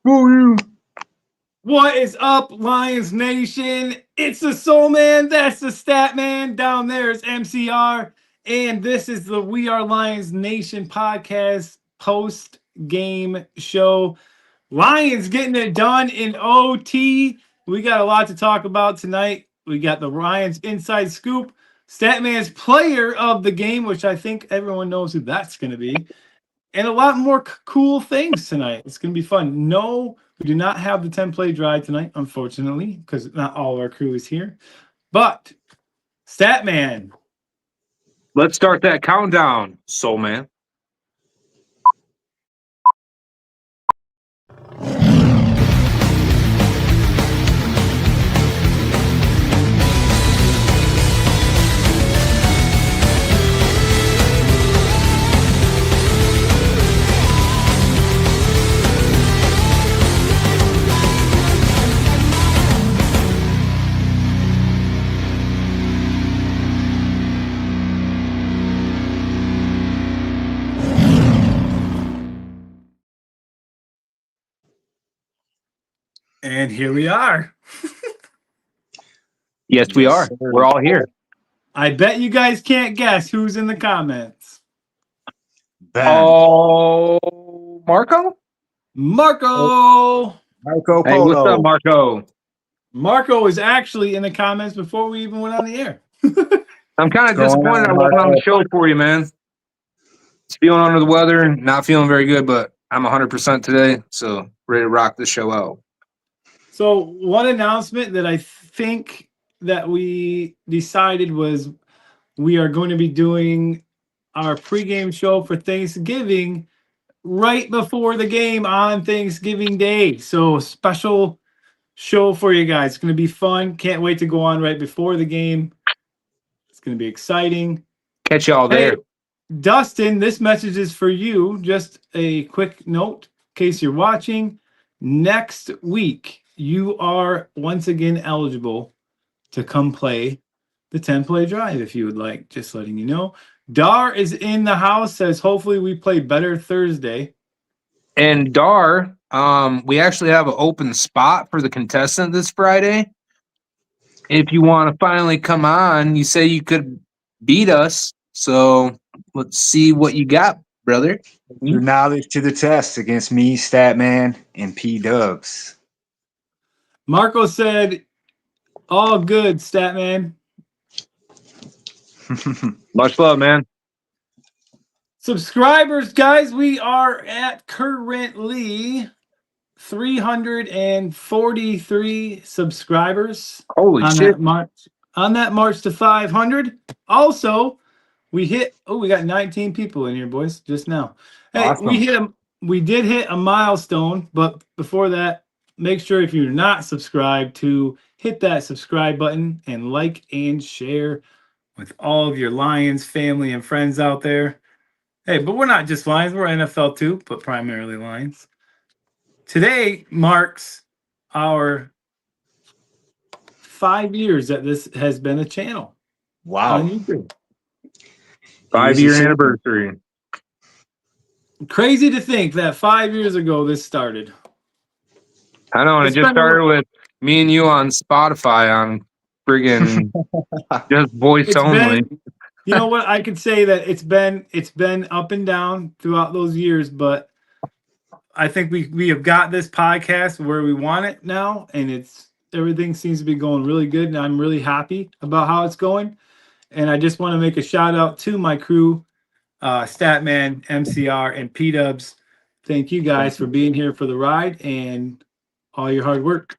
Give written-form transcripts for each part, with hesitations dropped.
Woo! What is up, Lions Nation? It's the Soul Man. That's the Statman. Down there is MCR. And this is the We Are Lions Nation podcast post-game show. Lions getting it done in OT. We got a lot to talk about tonight. We got the Lions inside scoop. Statman's player of the game, which I think everyone knows who that's going to be. And a lot more cool things tonight. It's going to be fun. No, we do not have the 10-play drive tonight, unfortunately, because not all of our crew is here. But, Statman. Let's start that countdown, Soul Man. And here we are. Yes, we are. We're all here. I bet you guys can't guess who's in the comments. Ben. Oh, Marco? Marco! Marco Polo. Hey, what's up, Marco? Marco is actually in the comments before we even went on the air. I'm kind of disappointed I wasn't on the show for you, man. Just feeling under the weather, not feeling very good, but I'm 100% today, so ready to rock the show out. So one announcement that I think that we decided was we are going to be doing our pregame show for Thanksgiving right before the game on Thanksgiving Day. So special show for you guys. It's going to be fun. Can't wait to go on right before the game. It's going to be exciting. Catch y'all there. Hey, Dustin, this message is for you. Just a quick note in case you're watching. Next week, you are once again eligible to come play the 10-play drive if you would like. Just letting you know. Dar is in the house, says hopefully we play better Thursday. And Dar, we actually have an open spot for the contestant this Friday. If you want to finally come on, you say you could beat us. So let's see what you got, brother. Your knowledge to the test against me, Statman, and P-Dubs. Marco said, all good, Statman. Much love, man. Subscribers, guys, we are at currently 343 subscribers. Holy shit. On that march to 500. Also, we got 19 people in here, boys, just now. Hey, awesome. We did hit a milestone, but before that, make sure if you're not subscribed to hit that subscribe button and like and share with all of your Lions family and friends out there. Hey, but we're not just Lions. We're NFL too, but primarily Lions. Today marks our 5 years that this has been a channel. Wow. On YouTube. 5-year anniversary. Crazy to think that 5 years ago this started. I know, and it just started with me and you on Spotify on friggin' just voice only. You know what? I could say that it's been up and down throughout those years, but I think we have got this podcast where we want it now, and everything seems to be going really good, and I'm really happy about how it's going. And I just want to make a shout out to my crew, Statman, MCR, and P-Dubs. Thank you guys for being here for the ride and all your hard work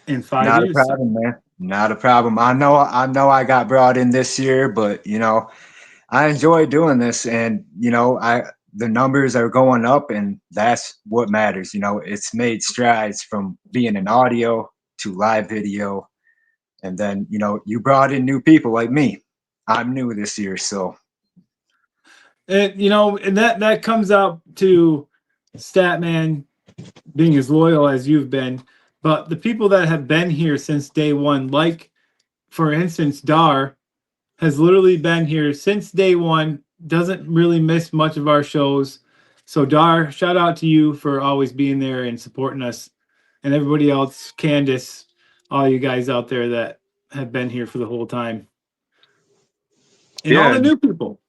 in 5 years. Not a problem, man. Not a problem. I know I got brought in this year, but I enjoy doing this, and the numbers are going up, and that's what matters. It's made strides from being an audio to live video, and then you brought in new people like me. I'm new this year, so. And and that comes out to Statman being as loyal as you've been, but the people that have been here since day one, like for instance, Dar has literally been here since day one, doesn't really miss much of our shows, So Dar, shout out to you for always being there and supporting us, and everybody else, Candace, all you guys out there that have been here for the whole time, and all Yeah. the new people.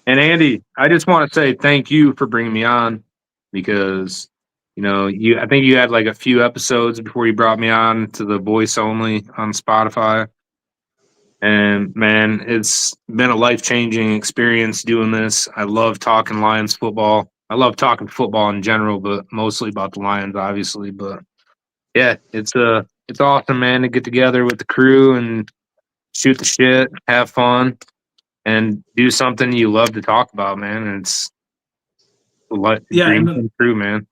And Andy, I just want to say thank you for bringing me on because, I think you had like a few episodes before you brought me on to the voice only on Spotify. And man, it's been a life-changing experience doing this. I love talking Lions football. I love talking football in general, but mostly about the Lions, obviously. But yeah, it's awesome, man, to get together with the crew and shoot the shit, have fun, and do something you love to talk about, man. And it's a dream come true, man.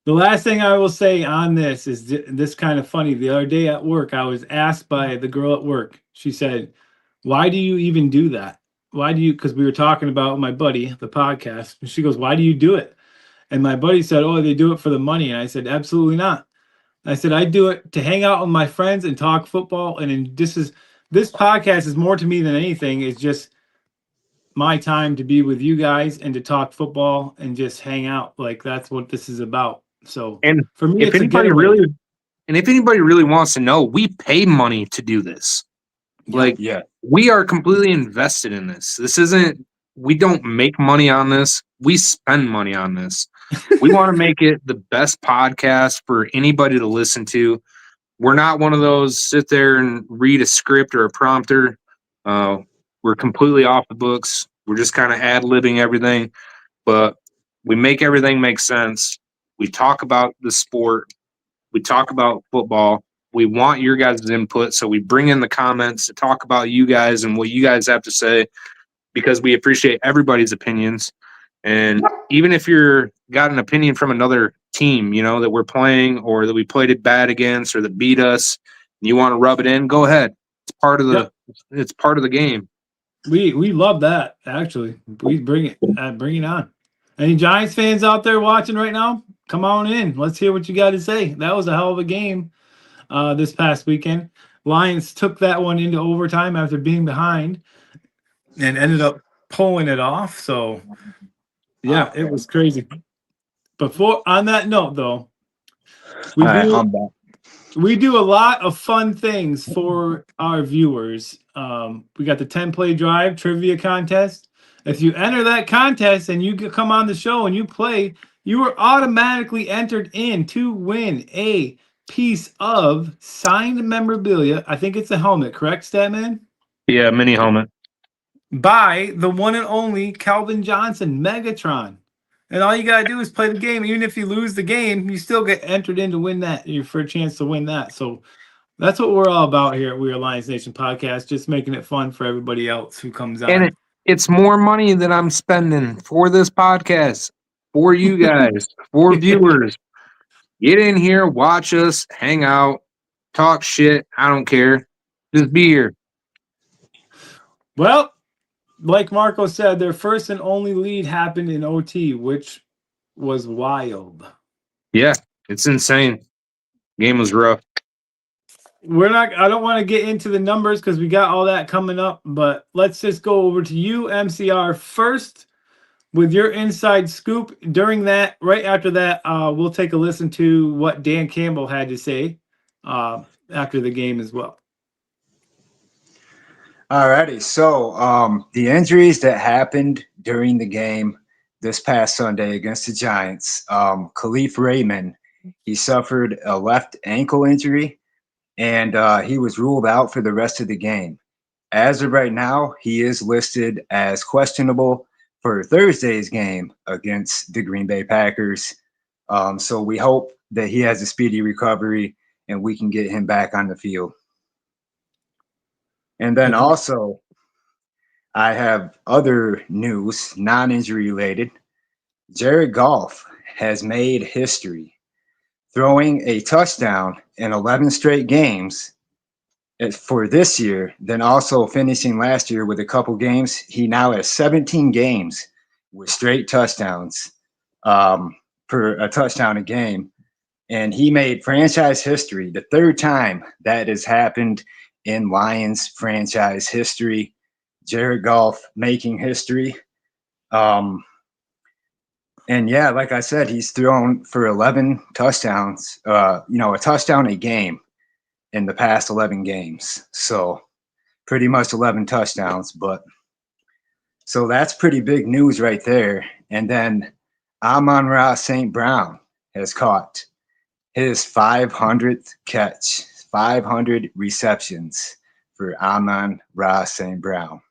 The last thing I will say on this is this kind of funny. The other day at work, I was asked by the girl at work. She said, "Why do you even do that? Why do you?" Because we were talking about my buddy, the podcast. And she goes, "Why do you do it?" And my buddy said, "Oh, they do it for the money." And I said, "Absolutely not." I said, "I do it to hang out with my friends and talk football. And this podcast is more to me than anything. It's just my time to be with you guys and to talk football and just hang out. Like that's what this is about." So And for me, if it's anybody really wants to know, we pay money to do this. We are completely invested in this. We don't make money on this. We spend money on this. We want to make it the best podcast for anybody to listen to. We're not one of those sit there and read a script or a prompter. We're completely off the books. We're just kind of ad-libbing everything, but we make everything make sense. We talk about the sport. We talk about football. We want your guys' input, so we bring in the comments to talk about you guys and what you guys have to say because we appreciate everybody's opinions. And even if you're got an opinion from another team, that we're playing or that we played it bad against or that beat us, and you want to rub it in, go ahead. It's part of the game. We love that. Actually, we bring it on. Any Giants fans out there watching right now? Come on in. Let's hear what you got to say. That was a hell of a game this past weekend. Lions took that one into overtime after being behind and ended up pulling it off. So, yeah, it was crazy. Before on that note, though, we do a lot of fun things for our viewers. We got the 10-play drive trivia contest. If you enter that contest and you come on the show and you play, you are automatically entered in to win a piece of signed memorabilia. I think it's a helmet, correct, Statman? Yeah, mini helmet. By the one and only Calvin Johnson, Megatron. And all you got to do is play the game. Even if you lose the game, you still get entered in to win that. You're for a chance to win that. So that's what we're all about here at We Are Lions Nation Podcast, just making it fun for everybody else who comes on. And it's more money than I'm spending for this podcast, for you guys, for viewers. Get in here, watch us, hang out, talk shit. I don't care. Just be here. Well, like Marco said, their first and only lead happened in OT, which was wild. Yeah, it's insane. Game was rough. I don't want to get into the numbers because we got all that coming up, but let's just go over to you, MCR, first with your inside scoop. During that, right after that, we'll take a listen to what Dan Campbell had to say after the game as well. Alrighty, so the injuries that happened during the game this past Sunday against the Giants, Khalif Raymond, he suffered a left ankle injury, and he was ruled out for the rest of the game. As of right now, he is listed as questionable for Thursday's game against the Green Bay Packers. So we hope that he has a speedy recovery and we can get him back on the field. And then also, I have other news, non-injury related. Jared Goff has made history, throwing a touchdown in 11 straight games for this year, then also finishing last year with a couple games. He now has 17 games with straight touchdowns per a touchdown a game. And he made franchise history, the third time that has happened in Lions franchise history. Jared Goff making history. And And yeah, like I said, he's thrown for 11 touchdowns, a touchdown a game in the past 11 games. So pretty much 11 touchdowns. But so that's pretty big news right there. And then Amon-Ra St. Brown has caught his 500th catch, 500 receptions for Amon-Ra St. Brown.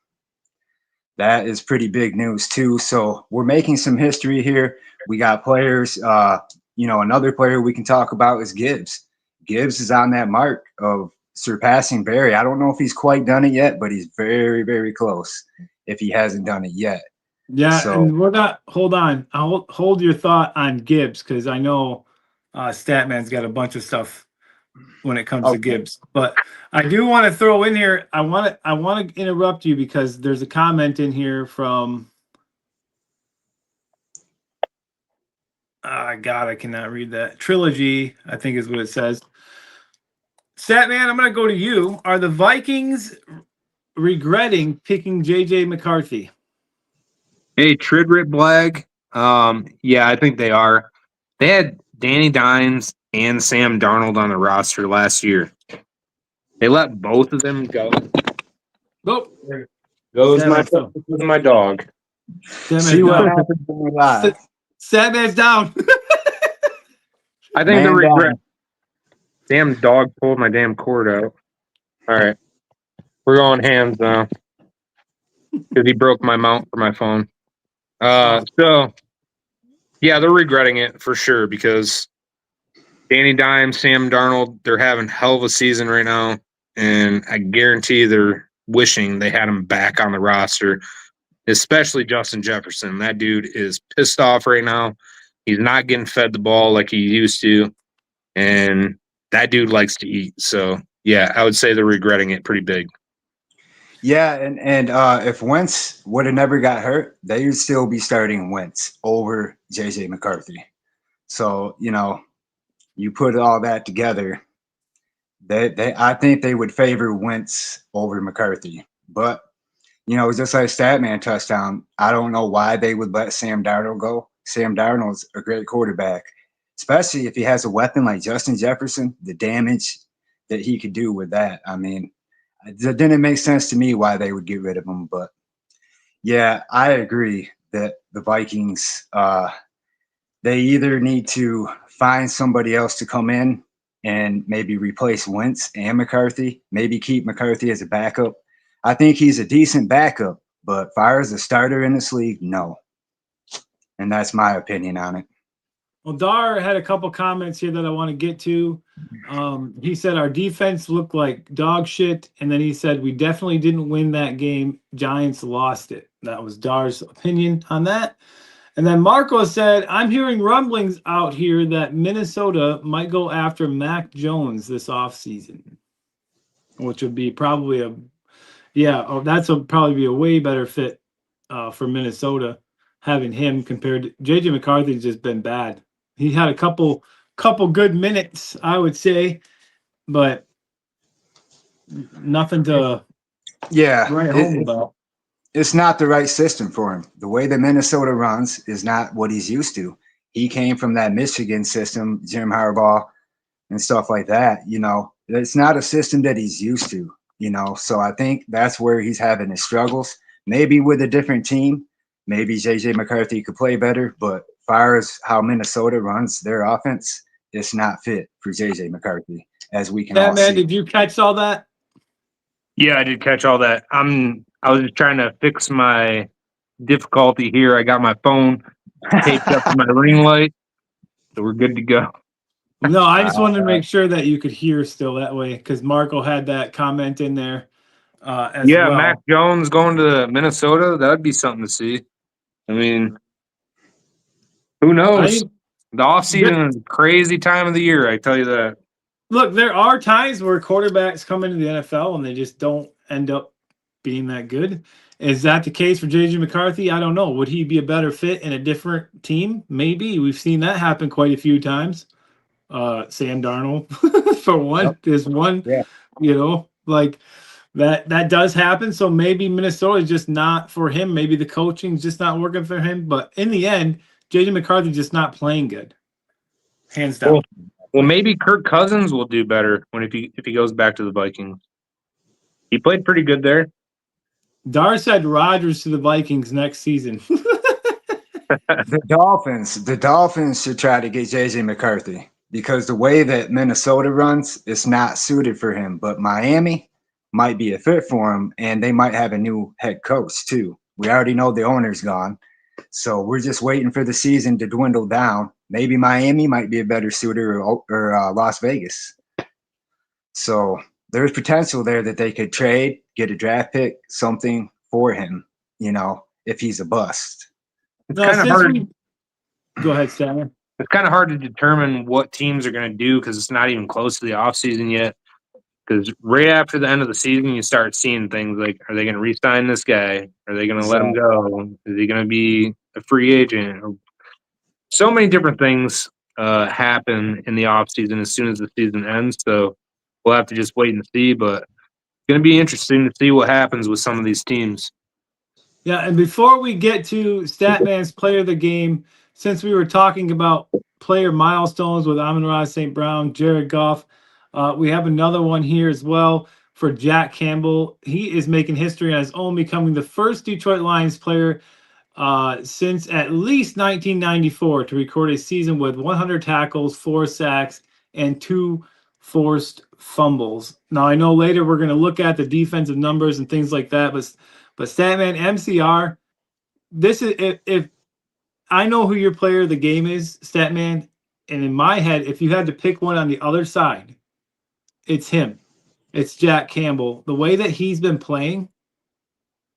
That is pretty big news too. So we're making some history here. We got players, another player we can talk about is Gibbs. Gibbs is on that mark of surpassing Barry. I don't know if he's quite done it yet, but he's very, very close if he hasn't done it yet. Yeah, So, and we're not. Hold on. I'll hold your thought on Gibbs because I know Statman's got a bunch of stuff when it comes to Gibbs. But I do want to throw in here. I want to interrupt you because there's a comment in here from. God, I cannot read that. Trilogy, I think is what it says. Statman, I'm going to go to you. Are the Vikings regretting picking J.J. McCarthy? Hey, Tridrit Blag. Yeah, I think they are. They had Danny Dimes and Sam Darnold on the roster last year. They let both of them go. Nope. There goes my dog. see what happens when we're live. Statman's down. I think the regret. Damn dog pulled my damn cord out. All right. We're going hands now. Because he broke my mount for my phone. So, yeah, they're regretting it for sure because Danny Dimes, Sam Darnold, they're having hell of a season right now. And I guarantee they're wishing they had him back on the roster, especially Justin Jefferson. That dude is pissed off right now. He's not getting fed the ball like he used to. And that dude likes to eat. So, yeah, I would say they're regretting it pretty big. Yeah, and if Wentz would have never got hurt, they would still be starting Wentz over J.J. McCarthy. So, you put all that together, I think they would favor Wentz over McCarthy. But, just like Statman touchdown, I don't know why they would let Sam Darnold go. Sam Darnold's a great quarterback, especially if he has a weapon like Justin Jefferson, the damage that he could do with that. I mean, it didn't make sense to me why they would get rid of him. But, yeah, I agree that the Vikings, they either need to find somebody else to come in and maybe replace Wentz and McCarthy, maybe keep McCarthy as a backup. I think he's a decent backup, but far as a starter in this league, no. And that's my opinion on it. Well, Dar had a couple comments here that I want to get to. He said our defense looked like dog shit, and then he said we definitely didn't win that game. Giants lost it. That was Dar's opinion on that. And then Marco said, I'm hearing rumblings out here that Minnesota might go after Mac Jones this offseason, which would be probably probably be a way better fit for Minnesota, having him compared to J.J. McCarthy's just been bad. He had a couple good minutes, I would say, but nothing to write home about. It's not the right system for him. The way that Minnesota runs is not what he's used to. He came from that Michigan system, Jim Harbaugh, and stuff like that. It's not a system that he's used to. So I think that's where he's having his struggles. Maybe with a different team, maybe J.J. McCarthy could play better, but as far as how Minnesota runs their offense, it's not fit for J.J. McCarthy, as we can all see. Did you catch all that? Yeah, I did catch all that. I was just trying to fix my difficulty here. I got my phone taped up to my ring light, so we're good to go. No, I just wanted to make sure that you could hear still that way because Marco had that comment in there as well. Mac Jones going to Minnesota, that would be something to see. I mean, who knows? The offseason is a crazy time of the year, I tell you that. Look, there are times where quarterbacks come into the NFL and they just don't end up being that good. Is that the case for J.J. McCarthy? I don't know. Would he be a better fit in a different team? Maybe. We've seen that happen quite a few times. Sam Darnold, for one, is one. Yeah. That does happen. So maybe Minnesota is just not for him. Maybe the coaching's just not working for him. But in the end, J.J. McCarthy just not playing good, hands down. Well, maybe Kirk Cousins will do better if he goes back to the Vikings. He played pretty good there. Dar said Rodgers to the Vikings next season. The Dolphins should try to get JJ McCarthy because the way that Minnesota runs is not suited for him. But Miami might be a fit for him, and they might have a new head coach too. We already know the owner's gone, so we're just waiting for the season to dwindle down. Maybe Miami might be a better suitor, or Las Vegas. So there's potential there that they could trade, get a draft pick, something for him, if he's a bust. It's kind of hard. Go ahead, Statman. It's kind of hard to determine what teams are going to do because it's not even close to the offseason yet. Because right after the end of the season, you start seeing things like, are they going to re-sign this guy? Are they going to let him go? Is he going to be a free agent? So many different things happen in the offseason as soon as the season ends. So we'll have to just wait and see. But it's going to be interesting to see what happens with some of these teams. Yeah, and before we get to Statman's player of the game, since we were talking about player milestones with Amon-Ra St. Brown, Jared Goff, we have another one here as well for Jack Campbell. He is making history on his own, becoming the first Detroit Lions player since at least 1994 to record a season with 100 tackles, 4 sacks, and 2 forced fumbles. Now, I know later we're going to look at the defensive numbers and things like that, but Statman, MCR, this is if I know who your player of the game is, Statman, and in my head, if you had to pick one on the other side, it's him. It's Jack Campbell. The way that he's been playing,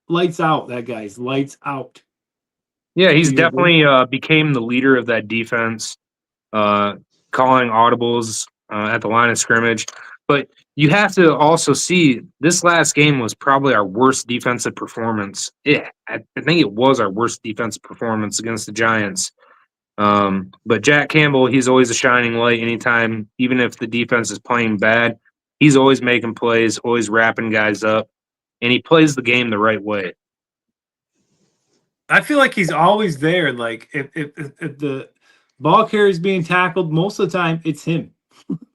lights out. That guy's lights out. Yeah, he's definitely became the leader of that defense, calling audibles at the line of scrimmage. But you have to also see this last game was probably our worst defensive performance. Yeah, I think it was our worst defensive performance against the Giants. But Jack Campbell, he's always a shining light anytime, even if the defense is playing bad. He's always making plays, always wrapping guys up, and he plays the game the right way. I feel like he's always there. Like if the ball carrier is being tackled, most of the time it's him,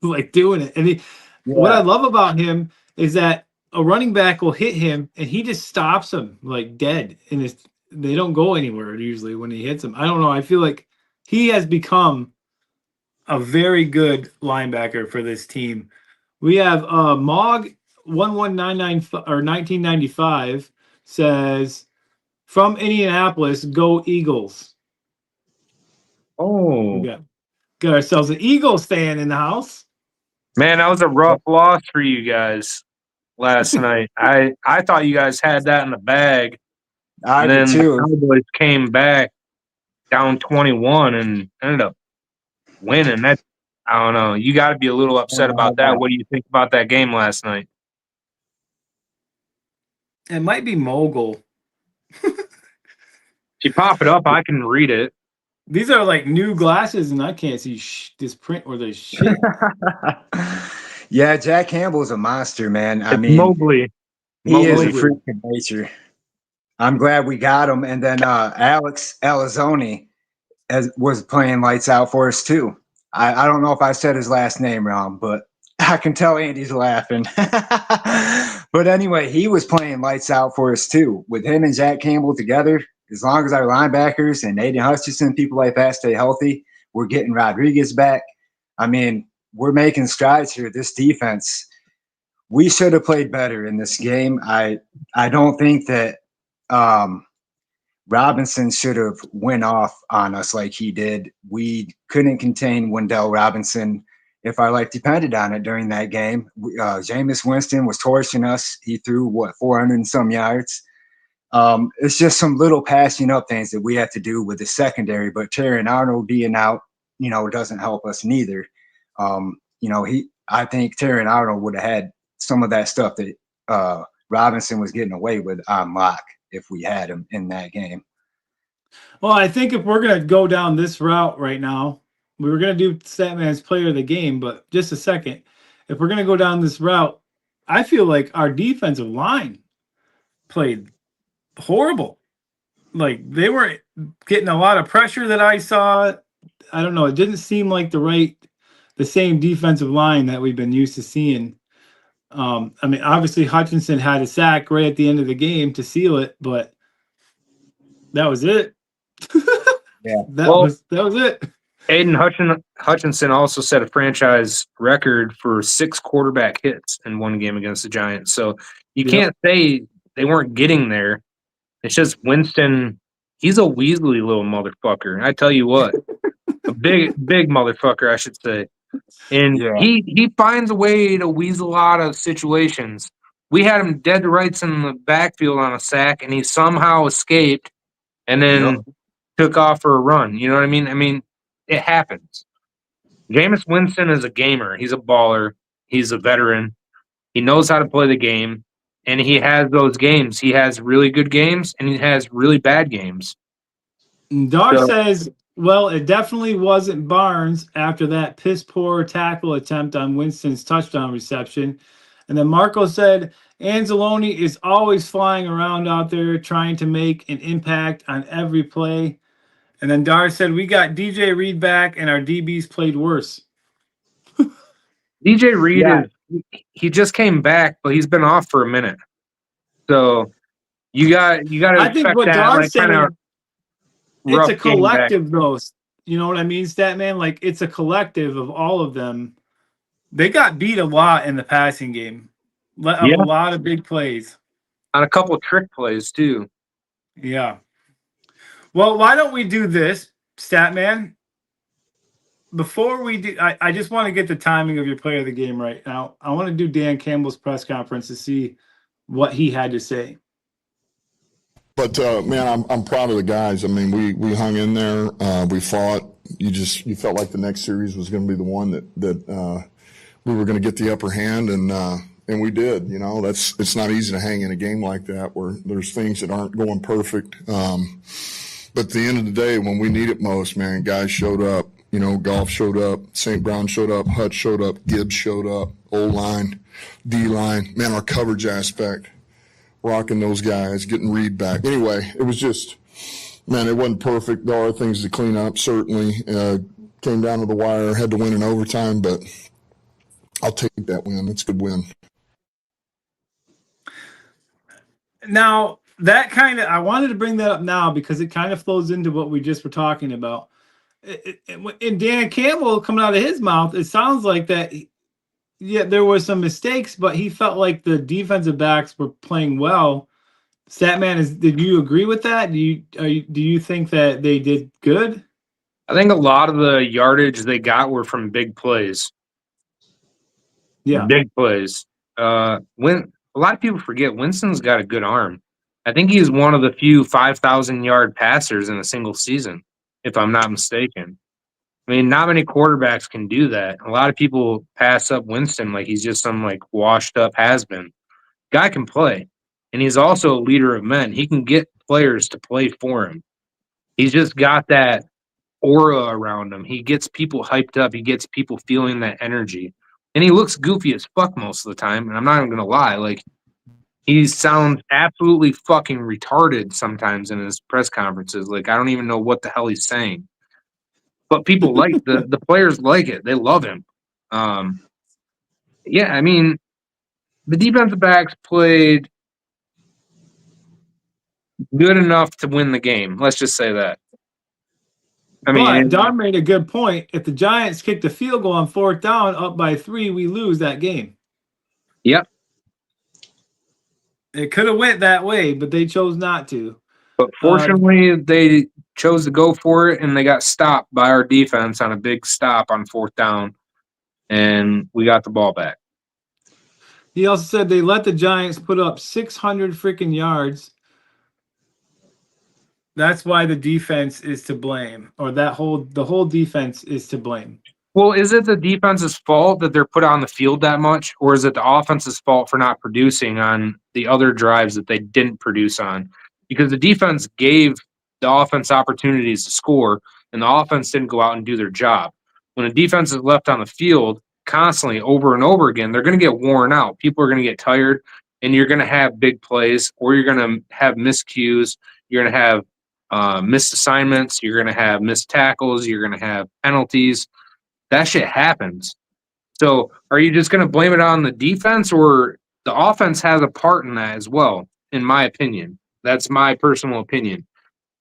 like doing it. And what I love about him is that a running back will hit him and he just stops him like dead, and they don't go anywhere usually when he hits him. I don't know. I feel like he has become a very good linebacker for this team. We have Mog 11995 or 1995 says, from Indianapolis, go Eagles. Oh, we got ourselves an Eagles fan in the house. Man, that was a rough loss for you guys last night. I thought you guys had that in the bag. I and then did too. The Cowboys came back down 21 and ended up winning. That, I don't know. You got to be a little upset about that. What do you think about that game last night? It might be Mogul. If you pop it up, I can read it. These are like new glasses, and I can't see this print or this shit. Yeah, Jack Campbell's a monster, man. I It's mean, Mobley. He is a freak of nature. I'm glad we got him. And then Alex Elizondo was playing lights out for us too. I don't know if I said his last name wrong, but I can tell Andy's laughing. But anyway, he was playing lights out for us too. With him and Jack Campbell together, as long as our linebackers and Aidan Hutchinson, people like that, stay healthy, we're getting Rodriguez back. I mean, we're making strides here. This defense, we should have played better in this game. I don't think that Robinson should have went off on us like he did. We couldn't contain Wendell Robinson if our life depended on it during that game. Jameis Winston was torching us. He threw, 400 and some yards. It's just some little passing up things that we have to do with the secondary, but Terry Arnold being out, doesn't help us neither. I think Terry Arnold would have had some of that stuff that Robinson was getting away with on lock if we had him in that game. Well, I think if we're going to go down this route right now, we were going to do Statman's player of the game, but just a second. If we're going to go down this route, I feel like our defensive line played horrible. like they weren't getting a lot of pressure that I saw. I don't know. It didn't seem like the same defensive line that we've been used to seeing. I mean, obviously Hutchinson had a sack right at the end of the game to seal it, but that was it. Yeah. That was it. Aidan Hutchinson also set a franchise record for 6 quarterback hits in one game against the Giants. So you can't say they weren't getting there. It's just Winston, he's a Weasley little motherfucker. I tell you what, a big motherfucker, I should say. And he finds a way to weasel out of situations. We had him dead to rights in the backfield on a sack, and he somehow escaped and then took off for a run. You know what I mean? I mean, it happens. Jameis Winston is a gamer. He's a baller. He's a veteran. He knows how to play the game, and he has those games. He has really good games, and he has really bad games. Dar says, well, it definitely wasn't Barnes after that piss-poor tackle attempt on Winston's touchdown reception. And then Marco said, Anzalone is always flying around out there trying to make an impact on every play. And then Dar said, we got DJ Reed back, and our DBs played worse. DJ Reed he just came back, but he's been off for a minute. So you got to I think what Dar's saying, it's a collective, though. You know what I mean, Statman? Like, it's a collective of all of them. They got beat a lot in the passing game. A lot of big plays. On a couple of trick plays, too. Yeah. Well, why don't we do this, Statman? Before we do, I just want to get the timing of your play of the game right now. I want to do Dan Campbell's press conference to see what he had to say. But man, I'm proud of the guys. I mean, we hung in there. We fought. You felt like the next series was going to be the one that we were going to get the upper hand, and we did. You know, it's not easy to hang in a game like that where there's things that aren't going perfect. But at the end of the day, when we need it most, man, guys showed up. You know, Goff showed up, St. Brown showed up, Hutch showed up, Gibbs showed up, O-line, D-line. Man, our coverage aspect, rocking those guys, getting Reed back. Anyway, it was just, man, it wasn't perfect. There are things to clean up, certainly. Came down to the wire, had to win in overtime, but I'll take that win. It's a good win. Now, that kind of, I wanted to bring that up now because it kind of flows into what we just were talking about. And Dan Campbell coming out of his mouth, it sounds like that, yeah, there were some mistakes, but he felt like the defensive backs were playing well. Statman, did you agree with that? Do you think that they did good? I think a lot of the yardage they got were from big plays. Yeah, big plays. When a lot of people forget, Winston's got a good arm. I think he's one of the few 5,000-yard passers in a single season, if I'm not mistaken. I mean, not many quarterbacks can do that. A lot of people pass up Winston like he's just some like washed up has-been. Guy can play, and he's also a leader of men. He can get players to play for him. He's just got that aura around him. He gets people hyped up. He gets people feeling that energy. And he looks goofy as fuck most of the time, and I'm not even going to lie. Like, he sounds absolutely fucking retarded sometimes in his press conferences. Like, I don't even know what the hell he's saying. But people like the players like it. They love him. Yeah, I mean, the defensive backs played good enough to win the game. Let's just say that. I mean, Don made a good point. If the Giants kicked a field goal on 4th down up by 3, we lose that game. Yep. It could have went that way, but they chose not to. But fortunately, they chose to go for it, and they got stopped by our defense on a big stop on 4th down, and we got the ball back. He also said they let the Giants put up 600 freaking yards. That's why the defense is to blame, or the whole defense is to blame. Well, is it the defense's fault that they're put on the field that much, or is it the offense's fault for not producing on the other drives that they didn't produce on? Because the defense gave the offense opportunities to score, and the offense didn't go out and do their job. When a defense is left on the field constantly over and over again, they're going to get worn out. People are going to get tired, and you're going to have big plays, or you're going to have miscues. You're going to have missed assignments. You're going to have missed tackles. You're going to have penalties. That shit happens. So are you just going to blame it on the defense, or the offense has a part in that as well, in my opinion? That's my personal opinion.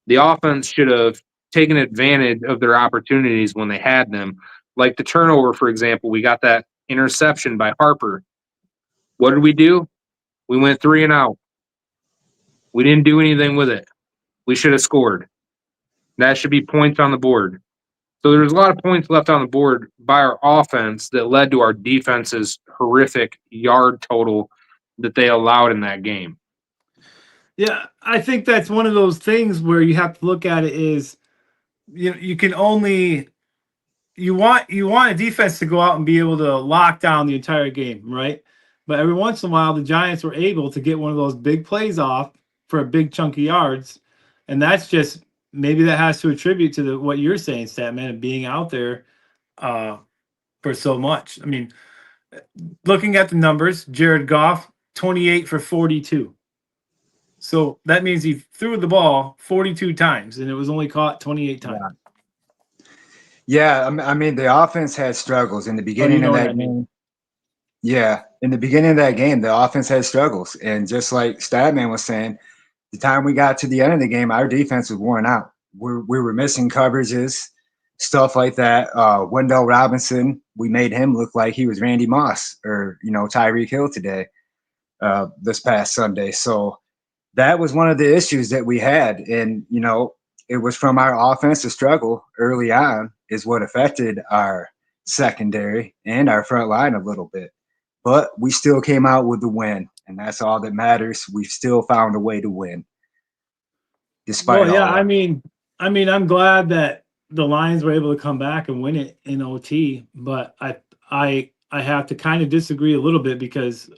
The offense should have taken advantage of their opportunities when they had them. Like the turnover, for example, we got that interception by Harper. What did we do? We went 3 and out. We didn't do anything with it. We should have scored. That should be points on the board. So there's a lot of points left on the board by our offense that led to our defense's horrific yard total that they allowed in that game. Yeah, I think that's one of those things where you have to look at it is, you can only you want a defense to go out and be able to lock down the entire game, right? But every once in a while, the Giants were able to get one of those big plays off for a big chunk of yards, and that's just maybe that has to attribute to what you're saying, Statman, and being out there for so much. I mean, looking at the numbers, Jared Goff, 28 for 42. So that means he threw the ball 42 times, and it was only caught 28 times. Yeah, I mean, the offense had struggles in the beginning of that game. Yeah, in the beginning of that game, the offense had struggles. And just like Statman was saying, the time we got to the end of the game, our defense was worn out. We were missing coverages, stuff like that. Wendell Robinson, we made him look like he was Randy Moss or, Tyreek Hill today, this past Sunday. So that was one of the issues that we had. And, it was from our offensive struggle early on is what affected our secondary and our front line a little bit. But we still came out with the win, and that's all that matters. We've still found a way to win. Despite all that. I mean, I'm glad that the Lions were able to come back and win it in OT, but I have to kind of disagree a little bit because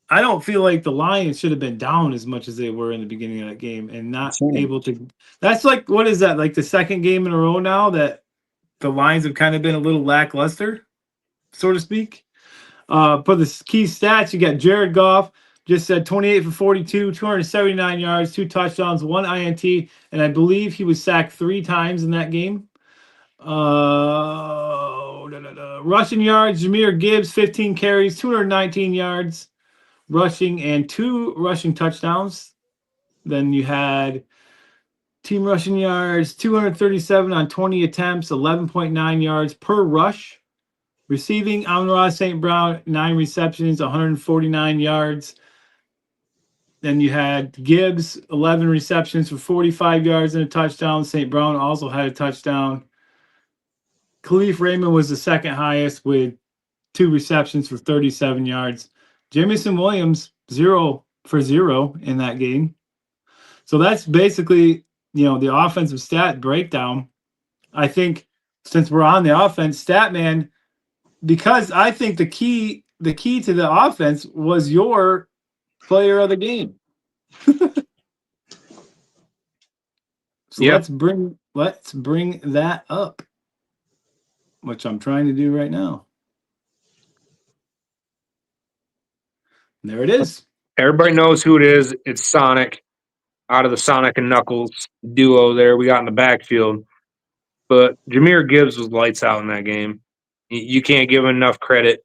I don't feel like the Lions should have been down as much as they were in the beginning of that game and not able to. That's like, what is that? Like the second game in a row now that the Lions have kind of been a little lackluster, so to speak. For the key stats, you got Jared Goff, just said 28 for 42, 279 yards, 2 touchdowns, 1 INT, and I believe he was sacked 3 times in that game. Rushing yards, Jahmyr Gibbs, 15 carries, 219 yards rushing, and 2 rushing touchdowns. Then you had team rushing yards, 237 on 20 attempts, 11.9 yards per rush. Receiving, Amon-Ra St. 9 receptions, 149 yards. Then you had Gibbs, 11 receptions for 45 yards and a touchdown. St. Brown also had a touchdown. Khalif Raymond was the second highest with 2 receptions for 37 yards. Jamison Williams, 0 for 0 in that game. So that's basically, the offensive stat breakdown. I think since we're on the offense, Statman, because I think the key to the offense was your player of the game. So let's bring that up, which I'm trying to do right now. And there it is. Everybody knows who it is. It's Sonic, out of the Sonic and Knuckles duo there we got in the backfield. But Jahmyr Gibbs was lights out in that game. You can't give him enough credit.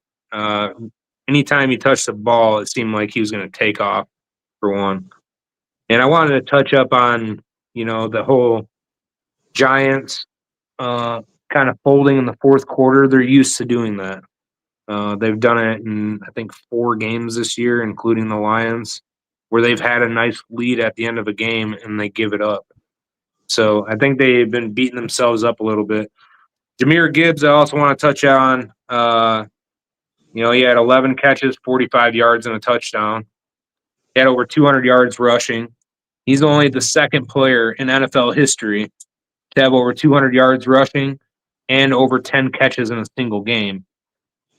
Anytime he touched the ball, it seemed like he was going to take off, for one. And I wanted to touch up on, the whole Giants kind of folding in the fourth quarter. They're used to doing that. They've done it in, I think, 4 games this year, including the Lions, where they've had a nice lead at the end of a game and they give it up. So I think they've been beating themselves up a little bit. Jahmyr Gibbs, I also want to touch on. He had 11 catches, 45 yards, and a touchdown. He had over 200 yards rushing. He's only the second player in NFL history to have over 200 yards rushing and over 10 catches in a single game.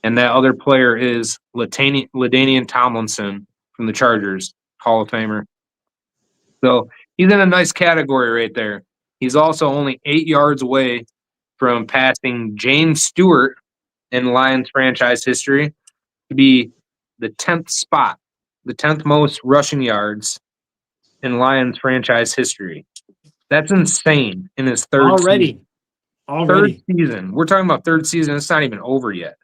And that other player is LaDainian Tomlinson from the Chargers, Hall of Famer. So he's in a nice category right there. He's also only 8 yards away from passing James Stewart in Lions franchise history to be the 10th spot, the 10th most rushing yards in Lions franchise history. That's insane in his third season. Third season. We're talking about third season. It's not even over yet.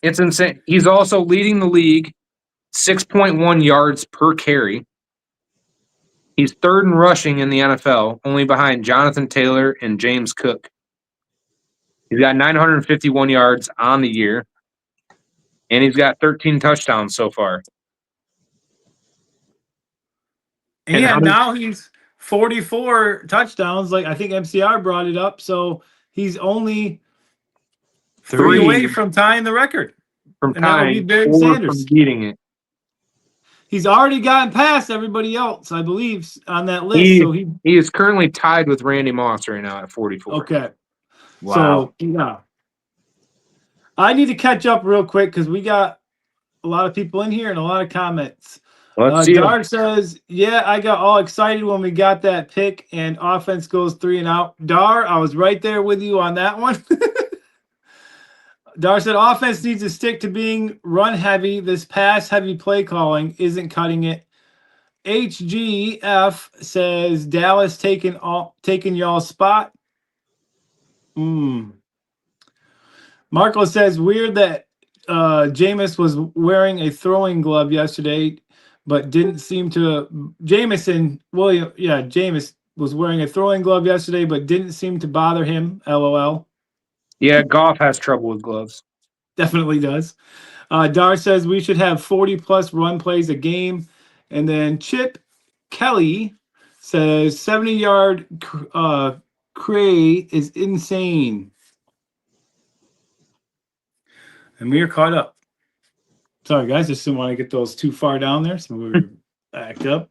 It's insane. He's also leading the league 6.1 yards per carry. He's third in rushing in the NFL, only behind Jonathan Taylor and James Cook. He's got 951 yards on the year, and he's got 13 touchdowns so far. And now he's 44 touchdowns. Like I think MCR brought it up, so he's only three away from tying the record. From tying or from beating it. He's already gotten past everybody else, I believe, on that list. He is currently tied with Randy Moss right now at 44. Okay. Wow. So, yeah. I need to catch up real quick because we got a lot of people in here and a lot of comments. Let's see. Dar says, yeah, I got all excited when we got that pick and offense goes 3 and out. Dar, I was right there with you on that one. Dar said offense needs to stick to being run heavy. This pass heavy play calling isn't cutting it. HGF says Dallas taking y'all's spot. Marco says weird that Jameis was wearing a throwing glove yesterday, but didn't seem to. Jameis was wearing a throwing glove yesterday, but didn't seem to bother him. LOL. Yeah, Goff has trouble with gloves. Definitely does. Dar says we should have 40-plus run plays a game. And then Chip Kelly says 70-yard Cray is insane. And we are caught up. Sorry, guys. Just didn't want to get those too far down there, so we were backed up.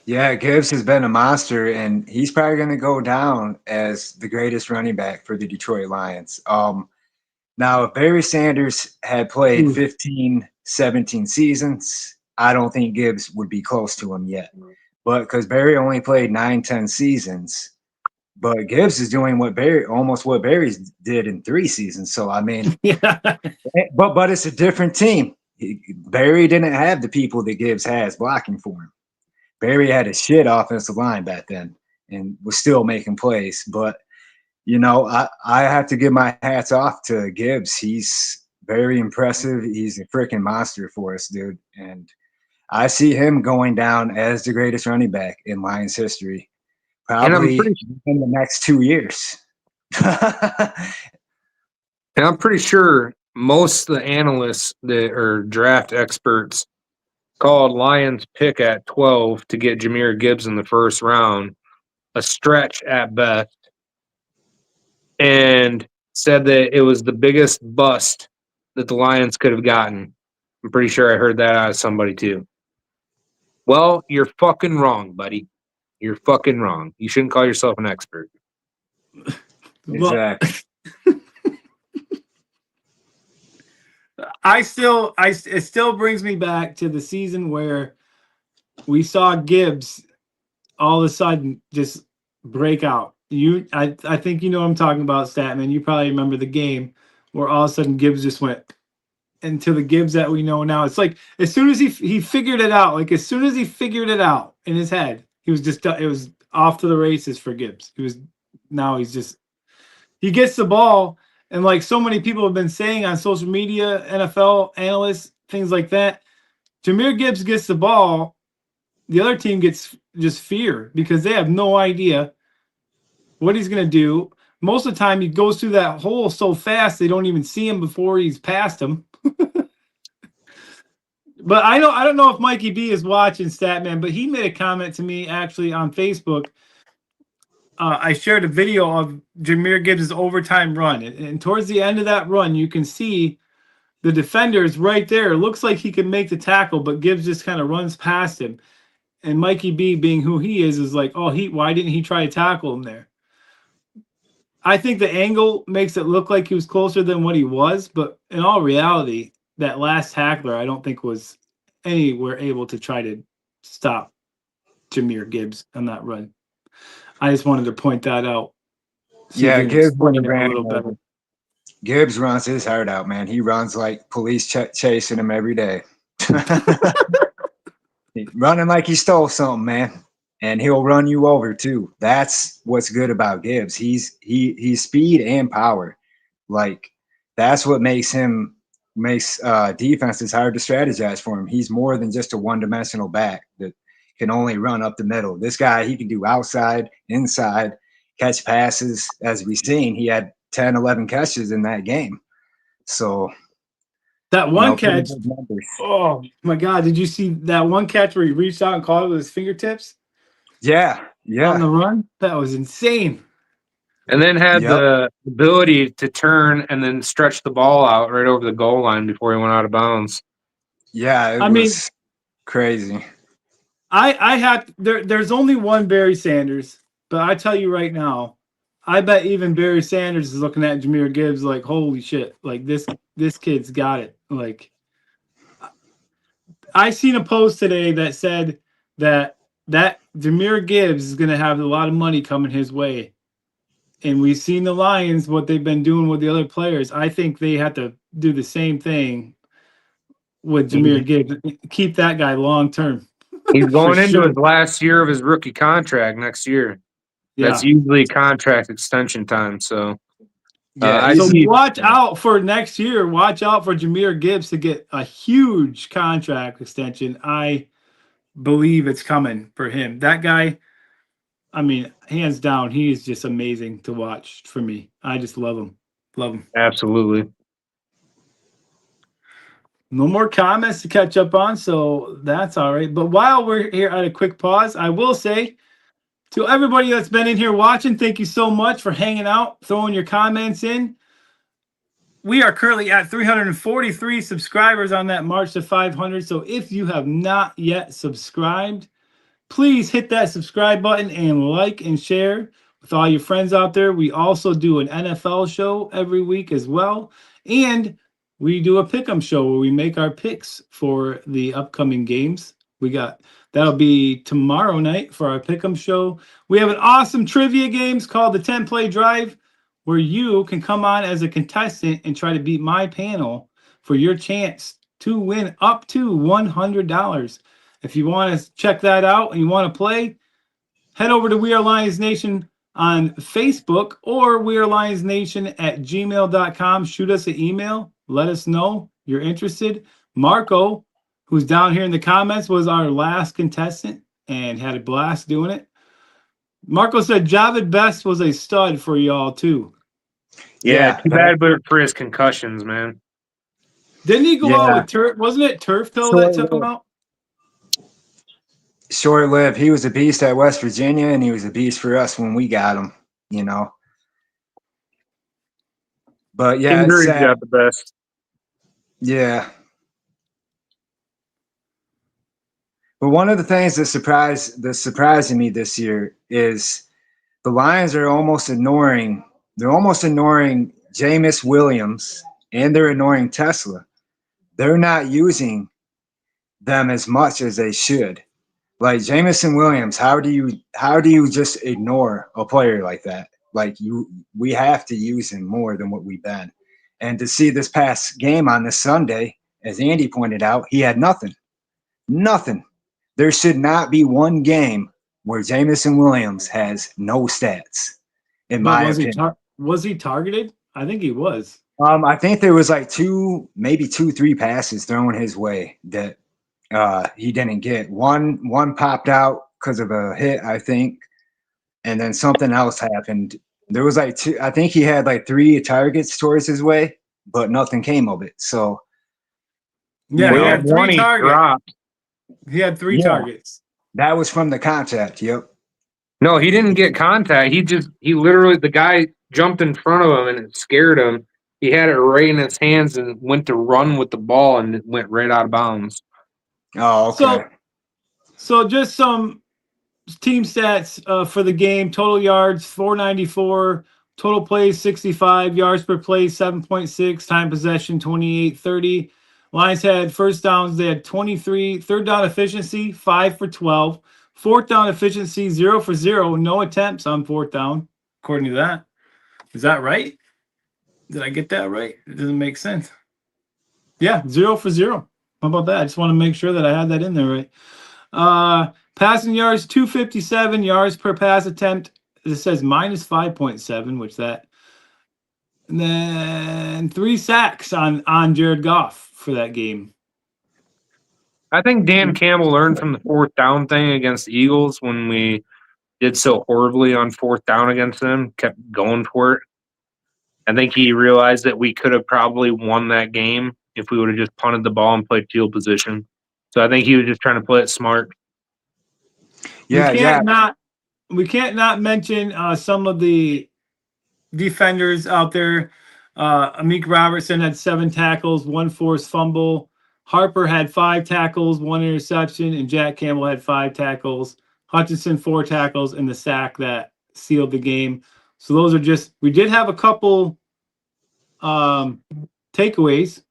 Yeah, Gibbs has been a monster, and he's probably going to go down as the greatest running back for the Detroit Lions. Now, if Barry Sanders had played 15, 17 seasons, I don't think Gibbs would be close to him yet. But because Barry only played 9, 10 seasons, but Gibbs is doing almost what Barry did in 3 seasons. So, I mean, but it's a different team. Barry didn't have the people that Gibbs has blocking for him. Barry had a shit offensive line back then and was still making plays. But, I have to give my hats off to Gibbs. He's very impressive. He's a freaking monster for us, dude. And I see him going down as the greatest running back in Lions history, probably in the next 2 years. And I'm pretty sure most of the analysts that are draft experts called Lions pick at 12 to get Jahmyr Gibbs in the first round a stretch at best, and said that it was the biggest bust that the Lions could have gotten. I'm pretty sure I heard that out of somebody too. Well, you're fucking wrong, buddy. You're fucking wrong. You shouldn't call yourself an expert. Exactly. It still brings me back to the season where we saw Gibbs all of a sudden just break out. I think you know what I'm talking about, Statman. You probably remember the game where all of a sudden Gibbs just went into the Gibbs that we know now. It's like as soon as he figured it out, like as soon as he figured it out in his head, he was just it was off to the races for Gibbs. He gets the ball. And like so many people have been saying on social media, NFL analysts, things like that, Jahmyr Gibbs gets the ball, the other team gets just fear because they have no idea what he's going to do. Most of the time, he goes through that hole so fast they don't even see him before he's past him. But I don't know if Mikey B is watching, Statman, but he made a comment to me actually on Facebook. I shared a video of Jahmyr Gibbs' overtime run. And towards the end of that run, you can see the defender's right there. It looks like he can make the tackle, but Gibbs just kind of runs past him. And Mikey B, being who he is like, why didn't he try to tackle him there? I think the angle makes it look like he was closer than what he was. But in all reality, that last tackler, I don't think was anywhere able to try to stop Jahmyr Gibbs on that run. I just wanted to point that out. Yeah, Gibbs runs his heart out, man. He runs like police chasing him every day. Running like he stole something, man. And he'll run you over too. That's what's good about Gibbs. He's speed and power. Like that's what makes defenses hard to strategize for him. He's more than just a one-dimensional back that can only run up the middle. This guy, he can do outside, inside, catch passes. As we've seen, he had 10, 11 catches in that game. So that one catch. Oh my God! Did you see that one catch where he reached out and caught it with his fingertips? Yeah. On the run, that was insane. And then had the ability to turn and then stretch the ball out right over the goal line before he went out of bounds. Yeah, it was crazy. There's only one Barry Sanders, but I tell you right now, I bet even Barry Sanders is looking at Jahmyr Gibbs like, holy shit, like this kid's got it. Like, I seen a post today that said that Jahmyr Gibbs is going to have a lot of money coming his way. And we've seen the Lions, what they've been doing with the other players. I think they have to do the same thing with Jahmyr Gibbs. Keep that guy long term. He's going into his last year of his rookie contract next year. Yeah. That's usually contract extension time. So, watch out for next year. Watch out for Jahmyr Gibbs to get a huge contract extension. I believe it's coming for him. That guy, I mean, hands down, he is just amazing to watch for me. I just love him. Love him. Absolutely. No more comments to catch up on, so that's all right. But while we're here at a quick pause, I will say to everybody that's been in here watching, thank you so much for hanging out, throwing your comments in. We are currently at 343 subscribers on that march to 500. So if you have not yet subscribed, please hit that subscribe button and like and share with all your friends out there. We also do an NFL show every week as well. And we do a pick'em show where we make our picks for the upcoming games. That'll be tomorrow night for our pick'em show. We have an awesome trivia games called the 10-Play Drive, where you can come on as a contestant and try to beat my panel for your chance to win up to $100. If you want to check that out and you want to play, head over to We Are Lions Nation on Facebook or wearelionsnation@gmail.com. Shoot us an email. Let us know you're interested. Marco, who's down here in the comments, was our last contestant and had a blast doing it. Marco said Javid Best was a stud for y'all too. Yeah, too bad for his concussions, man. Didn't he go out with turf? Wasn't it turf toe that took him out? Short-lived. He was a beast at West Virginia, and he was a beast for us when we got him, you know. But yeah, injuries got the best. Yeah. But one of the things that surprising me this year is the Lions are almost ignoring. They're almost ignoring Jameis Williams, and they're ignoring Tesla. They're not using them as much as they should. Like Jamison Williams, how do you just ignore a player like that? Like we have to use him more than what we've been. And to see this past game on this Sunday, as Andy pointed out, he had nothing. Nothing. There should not be one game where Jamison Williams has no stats, in my opinion. Was he targeted? I think he was. I think there was like 3 passes thrown his way that he didn't get. One popped out because of a hit, I think, and then something else happened. There was like 2. I think he had like 3 targets towards his way, but nothing came of it. So yeah, he had 3 targets. He had 3 targets. That was from the contact. Yep. No, he didn't get contact. He literally, the guy jumped in front of him and it scared him. He had it right in his hands and went to run with the ball and it went right out of bounds. Oh, okay. So just some team stats for the game. Total yards, 494. Total plays, 65. Yards per play, 7.6. Time possession, 28-30. Lions had first downs. They had 23. Third down efficiency, 5 for 12. Fourth down efficiency, 0 for 0. No attempts on fourth down, according to that. Is that right? Did I get that right? It doesn't make sense. Yeah, 0 for 0. How about that? I just want to make sure that I had that in there right. Passing yards, 257 yards per pass attempt. It says minus 5.7, which that. And then 3 sacks on Jared Goff for that game. I think Dan Campbell learned from the fourth down thing against the Eagles when we did so horribly on fourth down against them, kept going for it. I think he realized that we could have probably won that game if we would have just punted the ball and played field position. So I think he was just trying to play it smart. Yeah, We can't not mention some of the defenders out there. Amik Robertson had 7 tackles, 1 forced fumble. Harper had 5 tackles, 1 interception, and Jack Campbell had 5 tackles. Hutchinson 4 tackles, and the sack that sealed the game. So those are just, we did have a couple takeaways,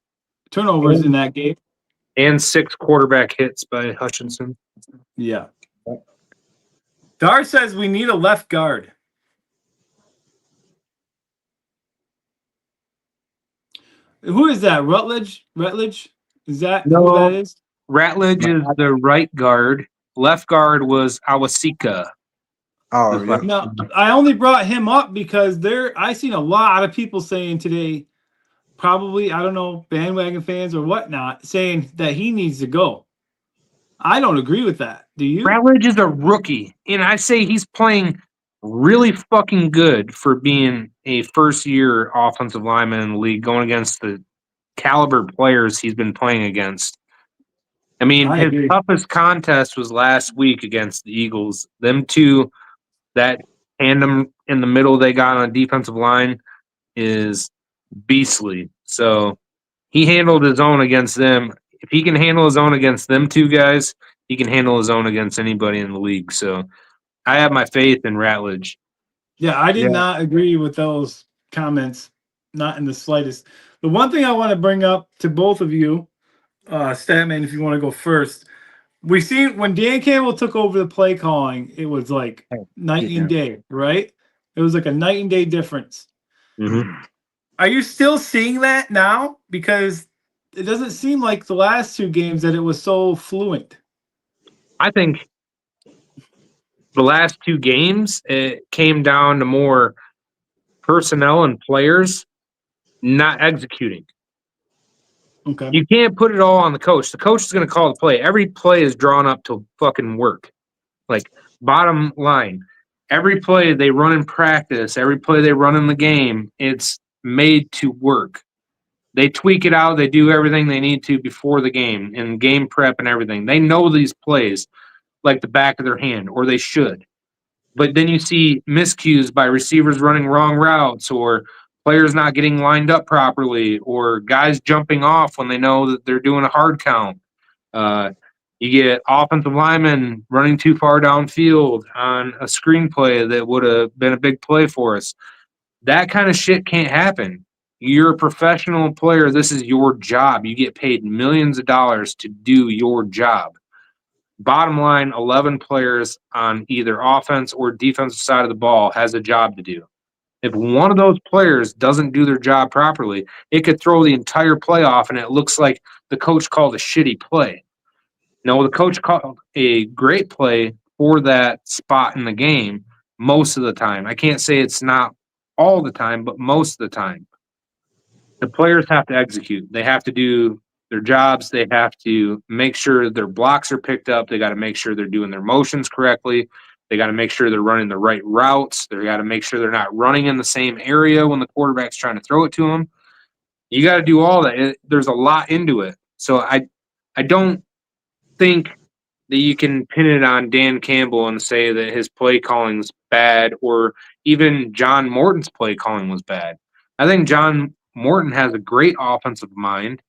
turnovers in that game. And 6 quarterback hits by Hutchinson. Yeah. Dar says we need a left guard. Who is that? Rutledge? Is that who that is? Ratledge is the right guard. Left guard was Awasika. Oh, yeah. No, I only brought him up because I seen a lot of people saying today, probably, I don't know, bandwagon fans or whatnot, saying that he needs to go. I don't agree with that. Do you? Ratledge is a rookie, and I say he's playing really fucking good for being a first-year offensive lineman in the league, going against the caliber players he's been playing against. I mean, his toughest contest was last week against the Eagles. Them two, that tandem in the middle they got on a defensive line is beastly. So he handled his own against them. If he can handle his own against them two guys, he can handle his own against anybody in the league. So I have my faith in Ratledge. Yeah, I did not agree with those comments, not in the slightest. The one thing I want to bring up to both of you, Statman, if you want to go first, we seen when Dan Campbell took over the play calling, it was like night and day, right? It was like a night and day difference. Mm-hmm. Are you still seeing that now? Because it doesn't seem like the last 2 games that it was so fluent. I think the last 2 games, it came down to more personnel and players not executing. Okay. You can't put it all on the coach. The coach is going to call the play. Every play is drawn up to fucking work. Like, bottom line, every play they run in practice, every play they run in the game, it's made to work. They tweak it out. They do everything they need to before the game and game prep and everything. They know these plays like the back of their hand, or they should. But then you see miscues by receivers running wrong routes, or players not getting lined up properly, or guys jumping off when they know that they're doing a hard count. You get offensive linemen running too far downfield on a screenplay that would have been a big play for us. That kind of shit can't happen. You're a professional player. This is your job. You get paid millions of dollars to do your job. Bottom line, 11 players on either offense or defensive side of the ball has a job to do. If one of those players doesn't do their job properly, it could throw the entire play off, and it looks like the coach called a shitty play. No, the coach called a great play for that spot in the game most of the time. I can't say it's not all the time, but most of the time. The players have to execute. They have to do their jobs. They have to make sure their blocks are picked up. They got to make sure they're doing their motions correctly. They got to make sure they're running the right routes. They got to make sure they're not running in the same area when the quarterback's trying to throw it to them. You got to do all that. There's a lot into it. So I don't think that you can pin it on Dan Campbell and say that his play calling's bad, or even John Morton's play calling was bad. I think John Morton has a great offensive mind.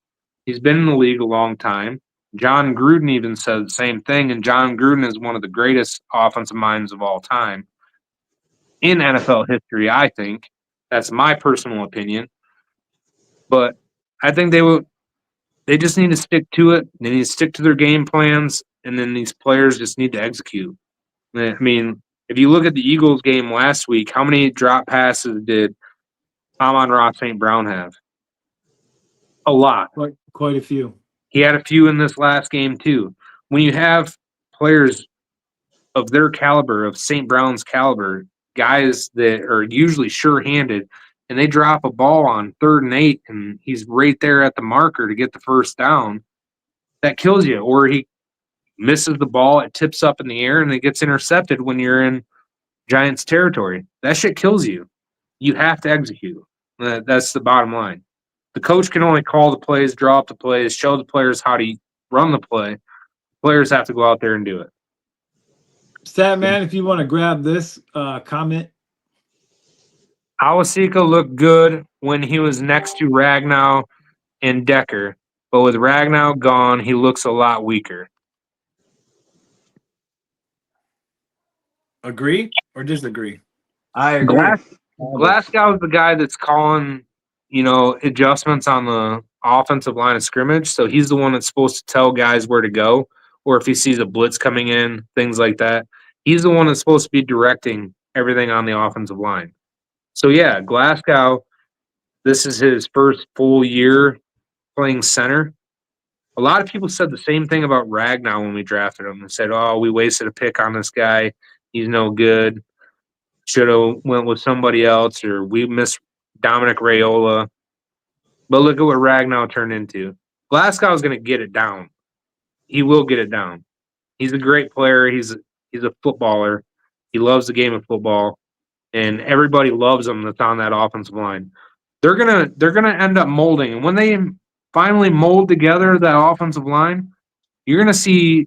He's been in the league a long time. John Gruden even said the same thing, and John Gruden is one of the greatest offensive minds of all time in NFL history, I think. That's my personal opinion. But I think they just need to stick to it. They need to stick to their game plans, and then these players just need to execute. I mean, if you look at the Eagles game last week, how many drop passes did Amon-Ra St. Brown have? A lot. Quite a few. He had a few in this last game too. When you have players of their caliber, of St. Brown's caliber, guys that are usually sure-handed, and they drop a ball on 3rd and 8, and he's right there at the marker to get the first down, that kills you. Or he misses the ball, it tips up in the air, and it gets intercepted when you're in Giants territory. That shit kills you. You have to execute. That's the bottom line. The coach can only call the plays, draw up the plays, show the players how to run the play. Players have to go out there and do it. Statman, if you want to grab this comment. Awasika looked good when he was next to Ragnow and Decker, but with Ragnow gone, he looks a lot weaker. Agree or disagree? I agree. Glasgow's the guy that's calling, adjustments on the offensive line of scrimmage. So he's the one that's supposed to tell guys where to go, or if he sees a blitz coming in, things like that. He's the one that's supposed to be directing everything on the offensive line. So yeah, Glasgow, this is his first full year playing center. A lot of people said the same thing about Ragnow when we drafted him. They said, "Oh, we wasted a pick on this guy. He's no good. Should have went with somebody else, or we missed Dominic Raiola." But look at what Ragnow turned into. Glasgow is going to get it down. He will get it down. He's a great player. He's a footballer. He loves the game of football, and everybody loves him that's on that offensive line. They're gonna end up molding, and when they finally mold together that offensive line, you're gonna see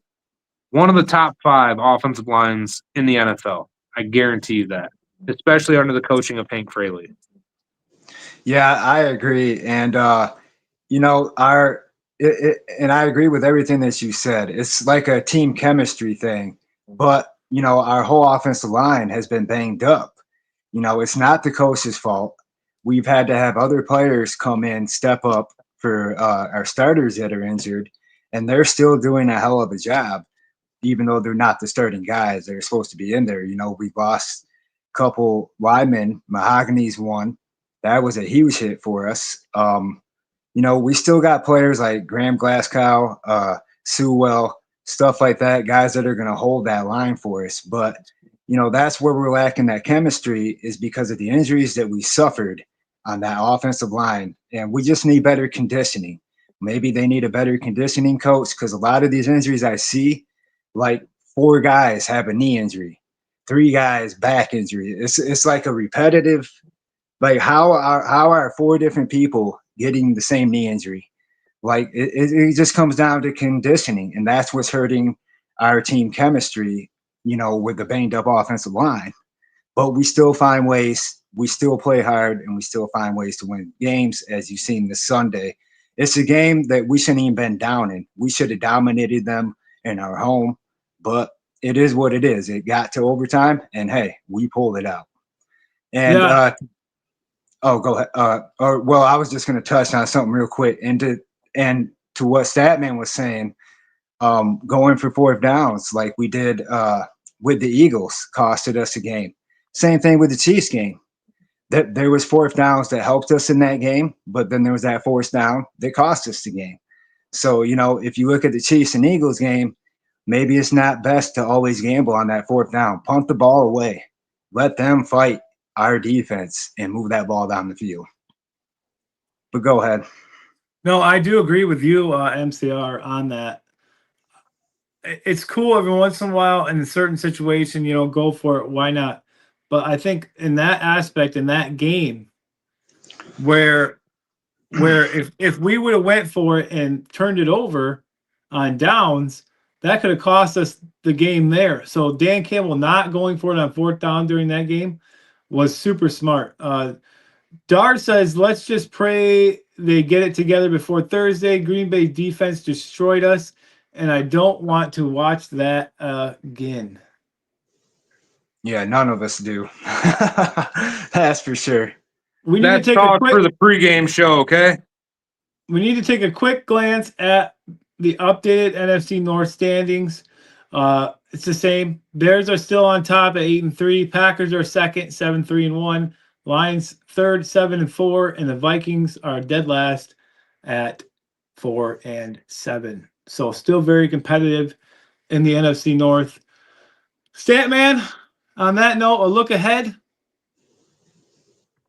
one of the top 5 offensive lines in the NFL. I guarantee you that, especially under the coaching of Hank Fraley. Yeah, I agree, and and I agree with everything that you said. It's like a team chemistry thing, but our whole offensive line has been banged up. It's not the coach's fault. We've had to have other players come in, step up for our starters that are injured, and they're still doing a hell of a job, even though they're not the starting guys. They're supposed to be in there. We've lost a couple linemen. Mahogany's one. That was a huge hit for us. We still got players like Graham Glasgow, Sewell, stuff like that, guys that are going to hold that line for us. But, that's where we're lacking that chemistry, is because of the injuries that we suffered on that offensive line. And we just need better conditioning. Maybe they need a better conditioning coach, because a lot of these injuries I see, like 4 guys have a knee injury, 3 guys back injury. It's like a repetitive, like how are 4 different people getting the same knee injury? Like it just comes down to conditioning, and that's what's hurting our team chemistry, with the banged up offensive line. But we still find ways, we still play hard, and we still find ways to win games, as you've seen this Sunday. It's a game that we shouldn't even been down in. We should have dominated them in our home, but it is what it is. It got to overtime, and hey, we pulled it out. And go ahead. I was just going to touch on something real quick, and to what Statman was saying, going for 4th downs like we did with the Eagles costed us a game. Same thing with the Chiefs game. That there was 4th downs that helped us in that game, but then there was that 4th down that cost us the game. So, if you look at the Chiefs and Eagles game, maybe it's not best to always gamble on that 4th down. Punt the ball away. Let them fight our defense and move that ball down the field. But go ahead. No, I do agree with you, MCR, on that. It's cool every once in a while in a certain situation, go for it. Why not? But I think in that aspect, in that game, where if we would have went for it and turned it over on downs, that could have cost us the game there. So Dan Campbell not going for it on 4th down during that game was super smart. Dar says, let's just pray they get it together before Thursday. Green Bay defense destroyed us, and I don't want to watch that again. Yeah, none of us do. That's for sure. We need That's to take for the pregame show, okay? We need to take a quick glance at the updated NFC North standings. It's the same. Bears are still on top at 8-3. Packers are second, 7-3-1. Lions third, 7-4, and the Vikings are dead last at 4-7. So still very competitive in the NFC North. Statman, on that note, a look ahead.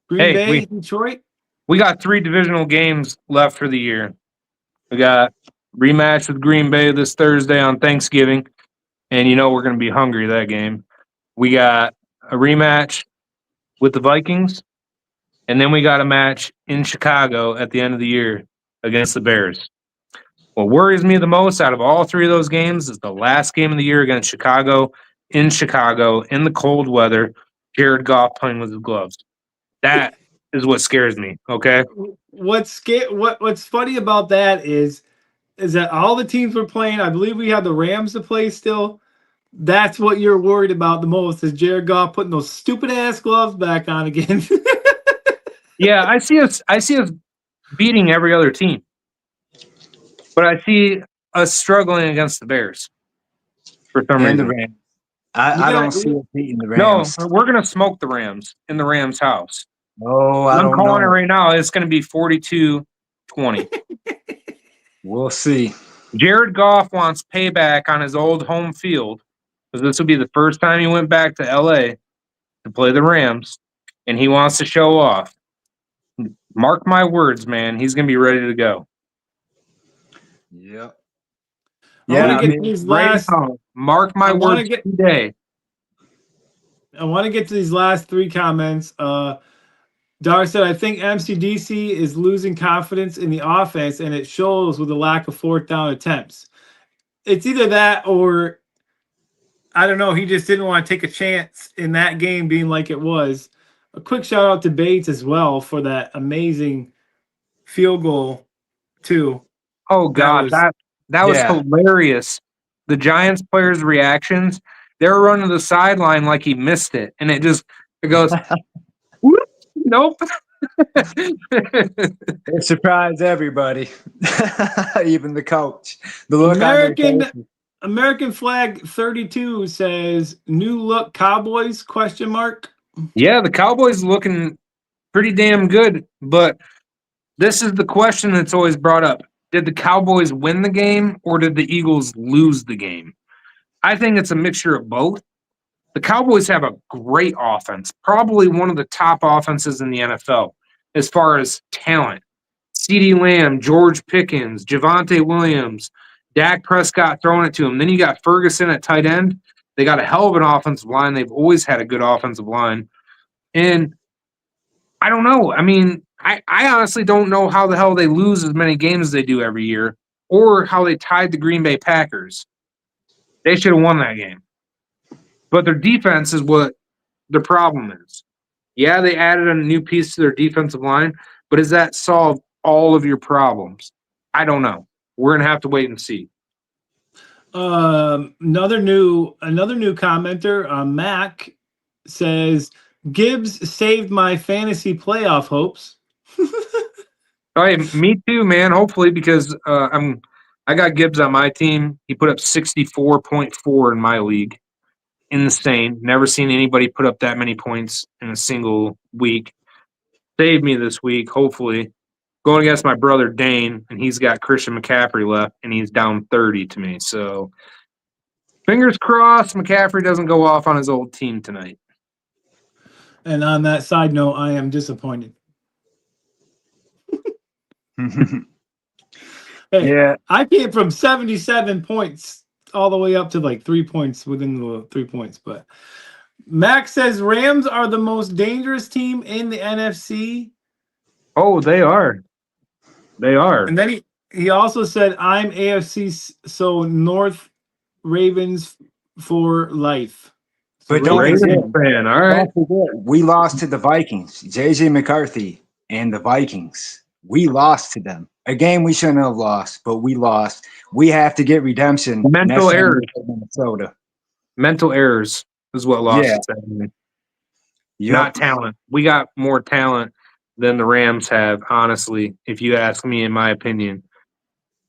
Green Bay, Detroit. We got 3 divisional games left for the year. We got rematch with Green Bay this Thursday on Thanksgiving, and we're going to be hungry that game. We got a rematch with the Vikings, and then we got a match in Chicago at the end of the year against the Bears. What worries me the most out of all 3 of those games is the last game of the year against Chicago, in the cold weather, Jared Goff playing with his gloves. That is what scares me, okay? What's funny about that is that all the teams we're playing, I believe we have the Rams to play still. That's what you're worried about the most, is Jared Goff putting those stupid ass gloves back on again. Yeah, I see us beating every other team. But I see us struggling against the Bears for some reason. The Rams. I don't see us beating the Rams. No, we're going to smoke the Rams in the Rams' house. Oh, I'm calling it right now. It's going to be 42-20. We'll see. Jared Goff wants payback on his old home field, because this will be the first time he went back to L.A. to play the Rams, and he wants to show off. Mark my words, man. He's going to be ready to go. Yep. Mark my words today. I want to get to these last 3 comments. Dar said, I think MCDC is losing confidence in the offense, and it shows with the lack of 4th down attempts. It's either that or, I don't know, he just didn't want to take a chance in that game being like it was. A quick shout out to Bates as well for that amazing field goal, too. Oh, God, that was hilarious. The Giants players' reactions, they were running to the sideline like he missed it, and it goes, whoop, nope. It surprised everybody, even the coach. The look American Flag 32 says, new look Cowboys, ? Yeah, the Cowboys looking pretty damn good, but this is the question that's always brought up. Did the Cowboys win the game, or did the Eagles lose the game? I think it's a mixture of both. The Cowboys have a great offense, probably one of the top offenses in the NFL as far as talent. CeeDee Lamb, George Pickens, Javonte Williams, Dak Prescott throwing it to him. Then you got Ferguson at tight end. They got a hell of an offensive line. They've always had a good offensive line. And I don't know. I mean, I honestly don't know how the hell they lose as many games as they do every year, or how they tied the Green Bay Packers. They should have won that game. But their defense is what the problem is. Yeah, they added a new piece to their defensive line, but does that solve all of your problems? I don't know. We're going to have to wait and see. Another new commenter, Mac, says, Gibbs saved my fantasy playoff hopes. Hey, me too, man. Hopefully, because I got Gibbs on my team. He put up 64.4 in my league. Insane. Never seen anybody put up that many points in a single week. Saved me this week, hopefully. Going against my brother Dane, and he's got Christian McCaffrey left, and he's down 30 to me. So, fingers crossed McCaffrey doesn't go off on his old team tonight. And on that side note, I am disappointed. Hey, yeah, I came from 77 points all the way up to like 3 points within the 3 points. But Max says Rams are the most dangerous team in the NFC. Oh, they are. They are. And then he also said, I'm AFC, so North Ravens for life. So but don't forget, fan, all right. We lost to the Vikings. JJ McCarthy and the Vikings. We lost to them. A game we shouldn't have lost, but we lost. We have to get redemption. Mental errors. Minnesota. Mental errors is what lost us. Not talent. We got more talent than the Rams have, honestly. If you ask me, in my opinion,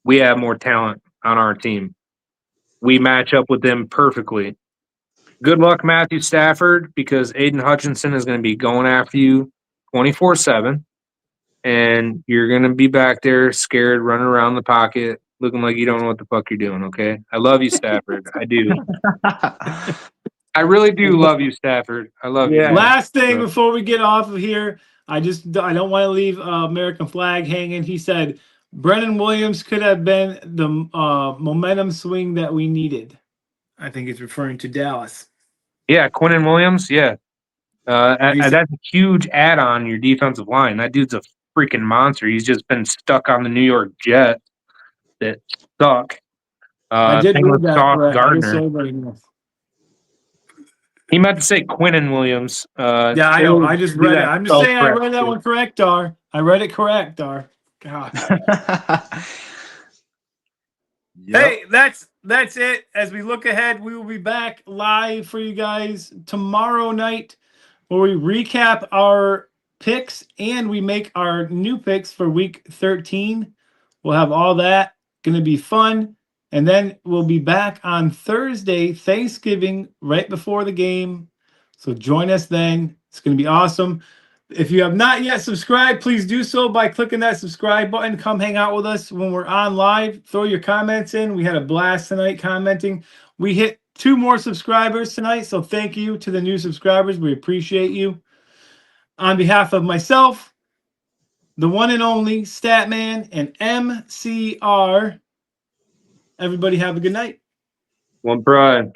we have more talent on our team. We match up with them perfectly. Good luck, Matthew Stafford, because Aidan Hutchinson is going to be going after you 24/7. And you're going to be back there scared, running around the pocket, looking like you don't know what the fuck you're doing, okay? I love you, Stafford. I do. I really do love you, Stafford. I love you. Yeah. man. Last thing So- before we get off of here, I don't want to leave American flag hanging. He said Brennan Williams could have been the momentum swing that we needed. I think he's referring to Dallas. Yeah, Quinnen Williams, yeah. He's- That's a huge add-on in your defensive line. That dude's a freaking monster. He's just been stuck on the New York Jets that suck. I did Same read with that. Sauce Brett. I just Gardner. so everybody knows. He meant to say Quinnen Williams. Yeah, I know. I just read it. I'm just saying I read that too. one correct, Dar. I read it correct, Dar. God. Yep. Hey, that's it. As we look ahead, we will be back live for you guys tomorrow night where we recap our picks and we make our new picks for week 13. We'll have all that. Going to be fun. And then we'll be back on Thursday, Thanksgiving, right before the game. So join us then. It's going to be awesome. If you have not yet subscribed, please do so by clicking that subscribe button. Come hang out with us when we're on live. Throw your comments in. We had a blast tonight commenting. We hit 2 more subscribers tonight, so thank you to the new subscribers. We appreciate you. On behalf of myself, the one and only Statman, and MCR, everybody have a good night. One pride.